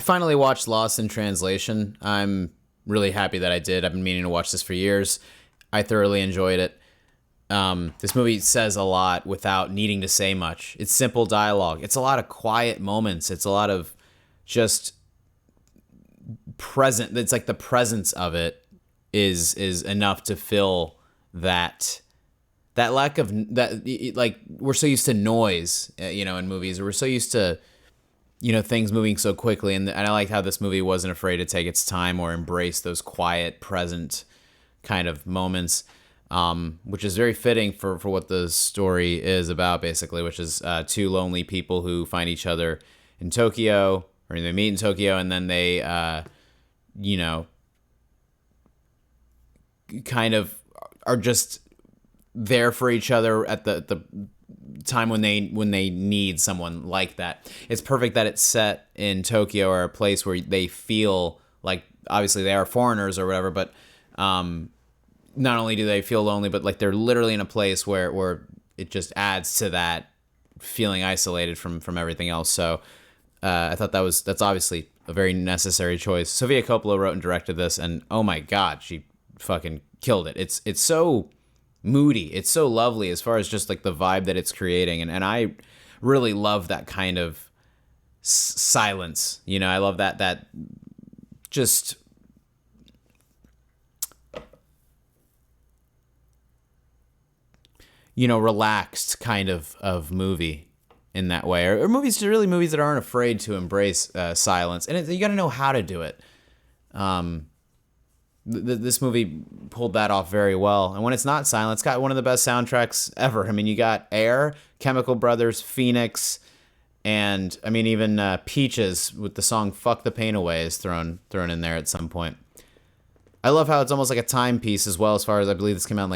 finally watched Lost in Translation. I'm really happy that I did. I've been meaning to watch this for years. I thoroughly enjoyed it. This movie says a lot without needing to say much. It's simple dialogue. It's a lot of quiet moments. It's a lot of just present. It's like the presence of it is enough to fill that lack of that. Like, we're so used to noise, in movies, or we're so used to things moving so quickly, and I liked how this movie wasn't afraid to take its time or embrace those quiet, present kind of moments, which is very fitting for what the story is about, basically, which is two lonely people who find each other in Tokyo, or they meet in Tokyo, and then they, kind of are just there for each other at the time when they need someone like that. It's perfect that it's set in Tokyo, or a place where they feel like, obviously they are foreigners or whatever, but not only do they feel lonely, but like they're literally in a place where it just adds to that feeling isolated from everything else. So I thought that's obviously a very necessary choice. Sofia Coppola wrote and directed this, and oh my god, she fucking killed it. It's so moody. It's so lovely as far as just like the vibe that it's creating, and I really love that kind of silence. I love that just relaxed kind of movie in that way, or movies that aren't afraid to embrace silence, and you got to know how to do it. This movie pulled that off very well. And when it's not silent, it's got one of the best soundtracks ever. I mean, you got Air, Chemical Brothers, Phoenix, and I mean, even Peaches with the song Fuck the Pain Away is thrown in there at some point. I love how it's almost like a timepiece as well, as far as I believe this came out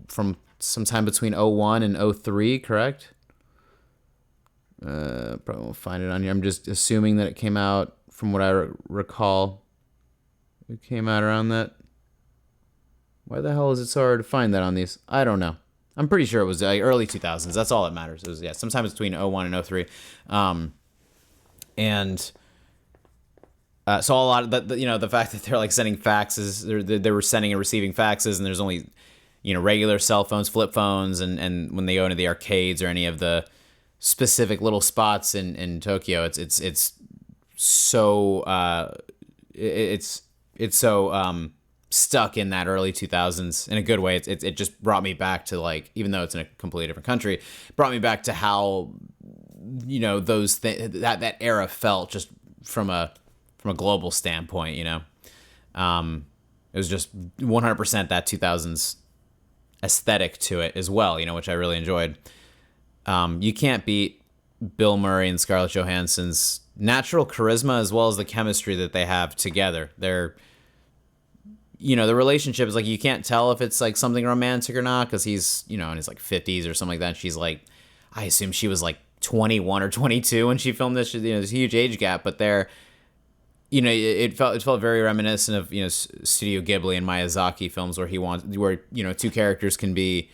from sometime between '01 and '03, correct? Probably won't find it on here. I'm just assuming that it came out, from what I recall. It came out around that. Why the hell is it so hard to find that on these? I don't know. I'm pretty sure it was early 2000s. That's all that matters. It was, sometime between '01 and '03. So a lot of the fact that they're like sending faxes, they were sending and receiving faxes, and there's only, regular cell phones, flip phones, and when they go into the arcades or any of the specific little spots in Tokyo, it's so it's so stuck in that early 2000s in a good way. It just brought me back to, like, even though it's in a completely different country, it brought me back to how those that era felt, just from a global standpoint. It was just 100% that 2000s aesthetic to it as well, which I really enjoyed. You can't beat Bill Murray and Scarlett Johansson's natural charisma, as well as the chemistry that they have together. They're, the relationship is like, you can't tell if it's like something romantic or not, because he's, in his like 50s or something like that. And she's like, I assume she was like 21 or 22 when she filmed this. There's a huge age gap, but they're, it felt very reminiscent of, Studio Ghibli and Miyazaki films, where two characters can be,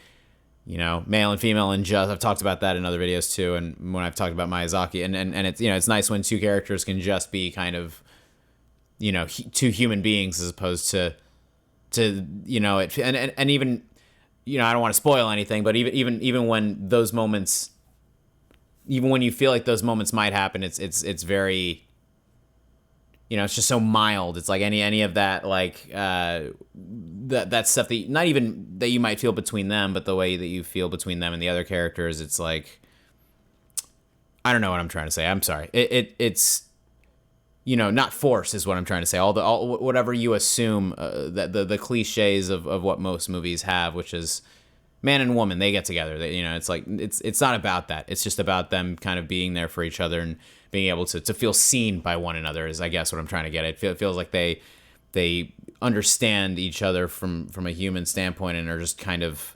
male and female, and just, I've talked about that in other videos too, and when I've talked about Miyazaki, and it's, it's nice when two characters can just be kind of, two human beings, as opposed to it, and even, I don't want to spoil anything, but even when those moments, even when you feel like those moments might happen, it's very, it's just so mild. It's like any of that, like, that stuff that, not even that you might feel between them, but the way that you feel between them and the other characters. It's like, I don't know what I'm trying to say. I'm sorry. It's, not forced is what I'm trying to say. All whatever you assume, that the cliches of what most movies have, which is man and woman, they get together. It's like, it's not about that. It's just about them kind of being there for each other and being able to feel seen by one another, is, I guess, what I'm trying to get at. It feels like they understand each other from a human standpoint, and are just kind of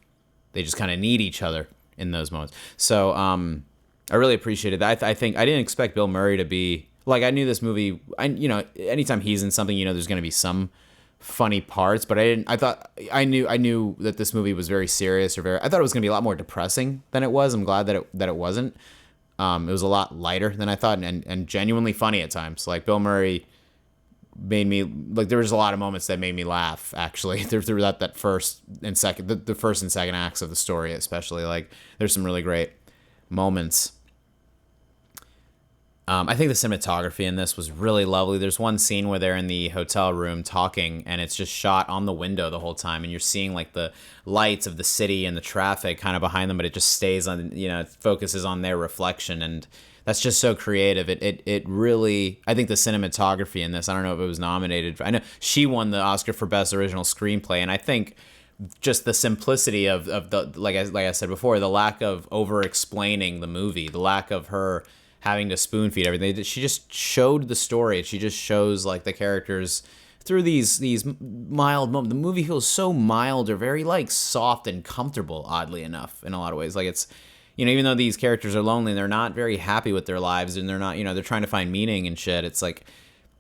need each other in those moments. So I really appreciated that. I think I didn't expect Bill Murray to be like, I knew this movie, anytime he's in something, there's going to be some funny parts, but I knew that this movie was very serious, I thought it was going to be a lot more depressing than it was. I'm glad that it wasn't. It was a lot lighter than I thought, and genuinely funny at times. Like Bill Murray made me like there was a lot of moments that made me laugh. Actually, through that first and second, the first and second acts of the story, especially like there's some really great moments. I think the cinematography in this was really lovely. There's one scene where they're in the hotel room talking, and it's just shot on the window the whole time, and you're seeing like the lights of the city and the traffic kind of behind them, but it just stays on, it focuses on their reflection, and that's just so creative. It really, I think the cinematography in this, I don't know if it was nominated. I know she won the Oscar for Best Original Screenplay, and I think just the simplicity of the, like I said before, the lack of over explaining the movie, the lack of her having to spoon feed everything. She just showed the story. She just shows like the characters through these mild moments. The movie feels so mild or very like soft and comfortable, oddly enough, in a lot of ways. Like it's, even though these characters are lonely, they're not very happy with their lives, and they're not, they're trying to find meaning and shit. It's like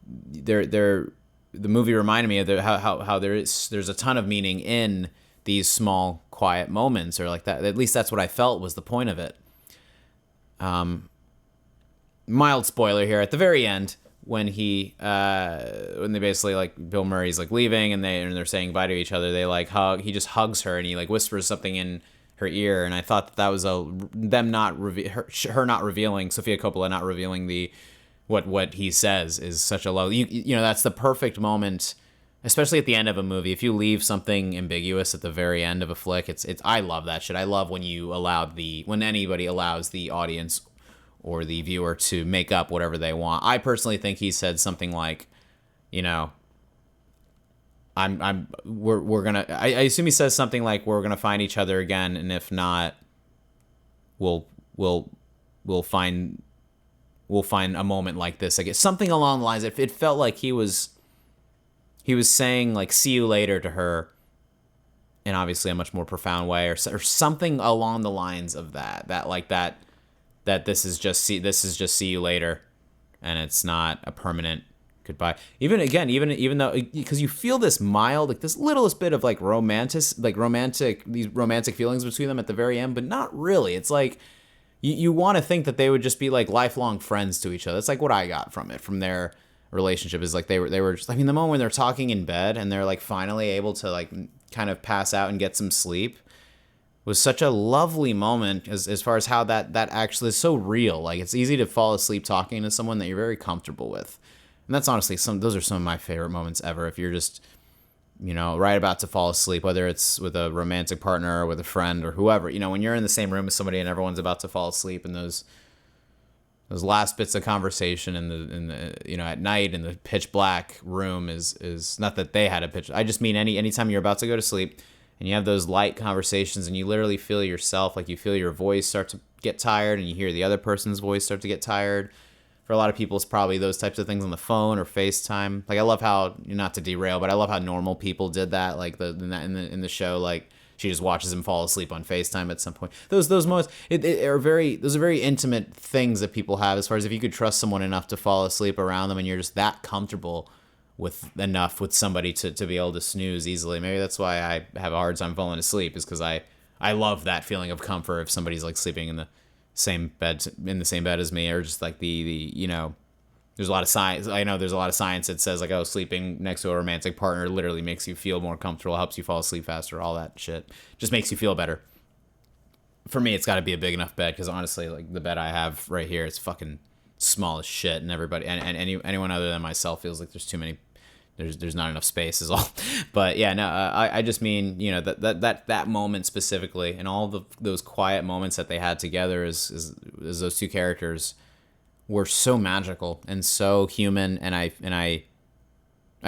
the movie reminded me of how there's a ton of meaning in these small quiet moments, or like that. At least that's what I felt was the point of it. Mild spoiler here at the very end, when they basically like Bill Murray's like leaving, and they're saying bye to each other, they like hug. He just hugs her, and he like whispers something in her ear, and I thought that was her not revealing, Sofia Coppola not revealing what he says is such a low. That's the perfect moment, especially at the end of a movie. If you leave something ambiguous at the very end of a flick, it's I love that shit. I love when when anybody allows the audience or the viewer to make up whatever they want. I personally think he said something like, we're gonna. I assume he says something like, we're gonna find each other again, and if not, we'll find a moment like this. I guess something along the lines. It felt like he was saying like, see you later to her, in obviously a much more profound way, or something along the lines of that. That this is just see you later, and it's not a permanent goodbye. Even though, because you feel this mild, like this littlest bit of like romantic feelings between them at the very end, but not really. It's like you want to think that they would just be like lifelong friends to each other. That's like what I got from their relationship, is like they were just, the moment when they're talking in bed and they're like finally able to like kind of pass out and get some sleep was such a lovely moment as far as how that actually is so real. Like it's easy to fall asleep talking to someone that you're very comfortable with. And that's honestly those are some of my favorite moments ever. If you're just, right about to fall asleep, whether it's with a romantic partner or with a friend or whoever, when you're in the same room with somebody and everyone's about to fall asleep, and those last bits of conversation in the at night in the pitch black room is not that they had a pitch. I just mean anytime you're about to go to sleep and you have those light conversations and you literally feel yourself, like you feel your voice start to get tired and you hear the other person's voice start to get tired. For a lot of people, it's probably those types of things on the phone or FaceTime. Like I love how, not to derail, but I love how normal people did that. Like in the show, like she just watches him fall asleep on FaceTime at some point. Those moments those are very intimate things that people have, as far as if you could trust someone enough to fall asleep around them and you're just that comfortable with somebody to be able to snooze easily. Maybe that's why I have a hard time falling asleep, is because I love that feeling of comfort if somebody's like sleeping in the same bed as me, or just like the there's a lot of science. I know there's a lot of science that says like, oh, sleeping next to a romantic partner literally makes you feel more comfortable, helps you fall asleep faster, all that shit. Just makes you feel better. For me, it's got to be a big enough bed, because honestly, like the bed I have right here is fucking small as shit, and everybody and anyone other than myself feels like there's not enough space is all. But yeah, no, I just mean, that moment specifically, and all those quiet moments that they had together is those two characters were so magical and so human. And I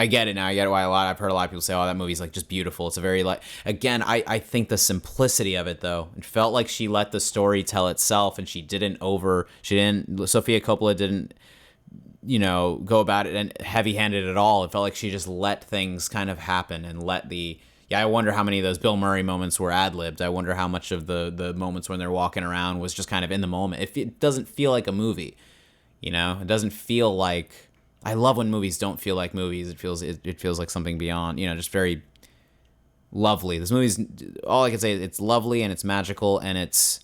get it now. I get why I've heard a lot of people say, oh, that movie's like just beautiful. It's a very again, I think the simplicity of it though, it felt like she let the story tell itself, and Sofia Coppola didn't, go about it and heavy-handed at all. It felt like she just let things kind of happen and I wonder how many of those Bill Murray moments were ad-libbed. I wonder how much of the moments when they're walking around was just kind of in the moment. It doesn't feel like a movie, it doesn't feel like, I love when movies don't feel like movies. It feels like something beyond, just very lovely. This movie's, all I can say, it's lovely and it's magical, and it's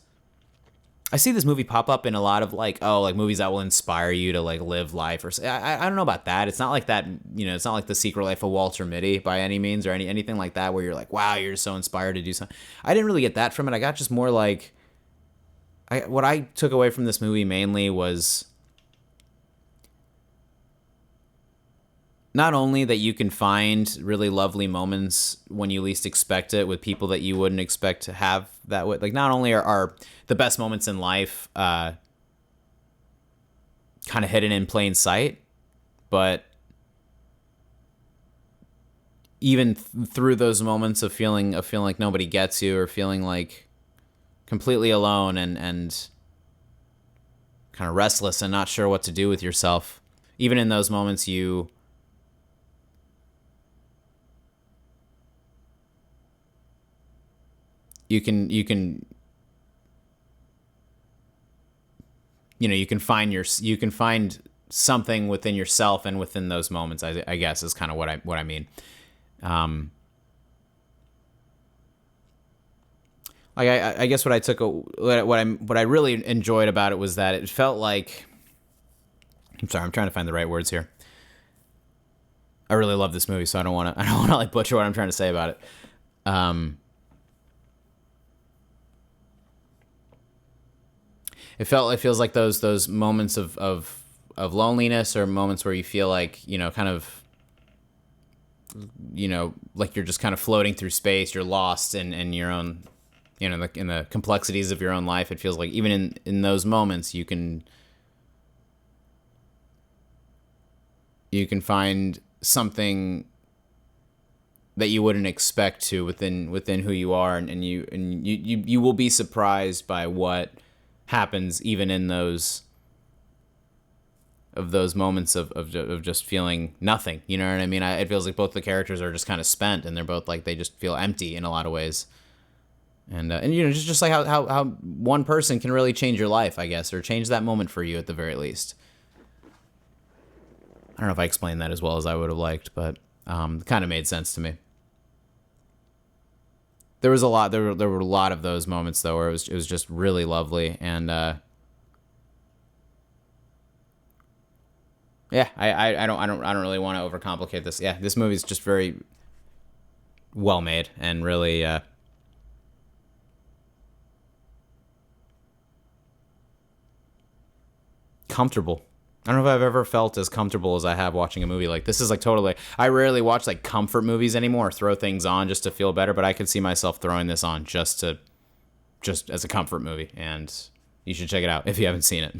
I see this movie pop up in a lot of like, oh, like movies that will inspire you to like live life, or I don't know about that. It's not like that, you know. It's not like The Secret Life of Walter Mitty by any means, or anything like that, where you're like, wow, you're so inspired to do something. I didn't really get that from it. I got just more like, what I took away from this movie mainly was not only that you can find really lovely moments when you least expect it with people that you wouldn't expect to have that with. Like, not only are the best moments in life kind of hidden in plain sight, but even through those moments of feeling like nobody gets you, or feeling like completely alone and kind of restless and not sure what to do with yourself, even in those moments you can you know, you can find something within yourself and within those moments, I guess, is kind of what I mean. Like, I guess what I took what I really enjoyed about it was that it felt like, I'm sorry, I'm trying to find the right words here. I really love this movie, so I don't want to like butcher what I'm trying to say about it. It feels like those moments of loneliness, or moments where you feel like, you know, kind of, you know, like you're just kind of floating through space. You're lost in your own, you know, in the complexities of your own life. It feels like even in those moments you can find something that you wouldn't expect to within who you are, and you will be surprised by what happens even in those moments of just feeling nothing. You know what I mean? It feels like both the characters are just kind of spent, and they're both like, they just feel empty in a lot of ways. And you know, just like how one person can really change your life, I guess, or change that moment for you at the very least. I don't know if I explained that as well as I would have liked, but it kind of made sense to me. There were a lot of those moments though, where it was just really lovely, and yeah, I don't really want to overcomplicate this. Yeah, this movie's just very well made and really comfortable. I don't know if I've ever felt as comfortable as I have watching a movie like this. Is like totally. I rarely watch like comfort movies anymore, or throw things on just to feel better. But I could see myself throwing this on just as a comfort movie, and you should check it out if you haven't seen it.